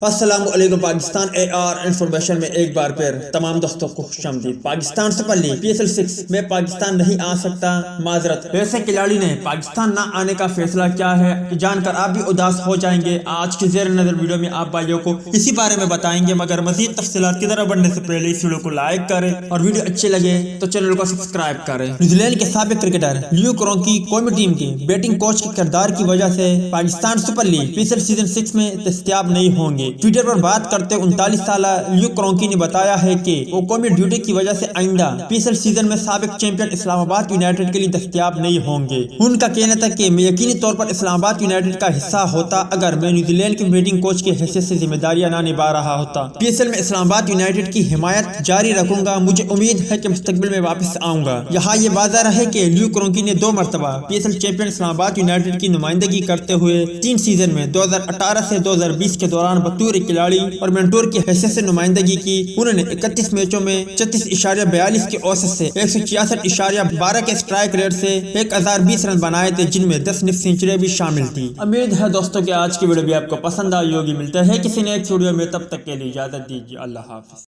السلام علیکم پاکستان انفارمیشن میں ایک بار پھر تمام دوستوں کو خوش آمدید۔ پاکستان سپر لیگ PSL 6 میں پاکستان نہیں آ سکتا، معذرت۔ ویسے کھلاڑی نے پاکستان نہ آنے کا فیصلہ کیا ہے جان کر آپ بھی اداس ہو جائیں گے۔ آج کی زیر نظر ویڈیو میں آپ بھائیوں کو اسی بارے میں بتائیں گے، مگر مزید تفصیلات کی طرف بڑھنے سے پہلے اس ویڈیو کو لائک کریں اور ویڈیو اچھے لگے تو چینل کو سبسکرائب کریں۔ نیوزی لینڈ کے سابق کرکٹر رونچی قومی ٹیم کے بیٹنگ کوچ کے کردار کی وجہ سے Pakistan super league PSL season 6 میں دستیاب نہیں ہوں گے۔ ٹویٹر پر بات کرتے 39 سالہ رونچی نے بتایا ہے کہ وہ قومی ڈیوٹی کی وجہ سے آئندہ PSL سیزن میں سابق چیمپئن اسلام آباد یونائیٹڈ کے لیے دستیاب نہیں ہوں گے۔ ان کا کہنا تھا کہ میں یقینی طور پر اسلام آباد یونائیٹڈ کا حصہ ہوتا اگر میں نیوزی لینڈ کے بیٹنگ کوچ کی حیثیت سے ذمہ داریاں نہ نبھا رہا ہوتا۔ PSL میں اسلام آباد یونائیٹڈ کی حمایت جاری رکھوں گا، مجھے امید ہے کہ مستقبل میں واپس آؤں گا۔ یہاں یہ واضح رہے کہ رونچی نے 2 مرتبہ PSL چیمپئن اسلام آباد یونائیٹڈ کی نمائندگی کرتے ہوئے 3 سیزن میں 2018 سے 2020 کے دوران بطور کھلاڑی اور مینٹور کی حیثیت سے نمائندگی کی۔ انہوں نے 31 میچوں میں 36.42 کے اوسط سے 166.12 کے اسٹرائک ریٹ سے 1020 رن بنائے تھے، جن میں 10 نصف سینچریاں بھی شامل تھی۔ امید ہے دوستوں کہ آج کی ویڈیو بھی آپ کو پسند آئی ہوگی۔ ملتے ہیں کسی نیکسٹ ویڈیو میں، تب تک کے لیے اجازت دیجیے۔ اللہ حافظ۔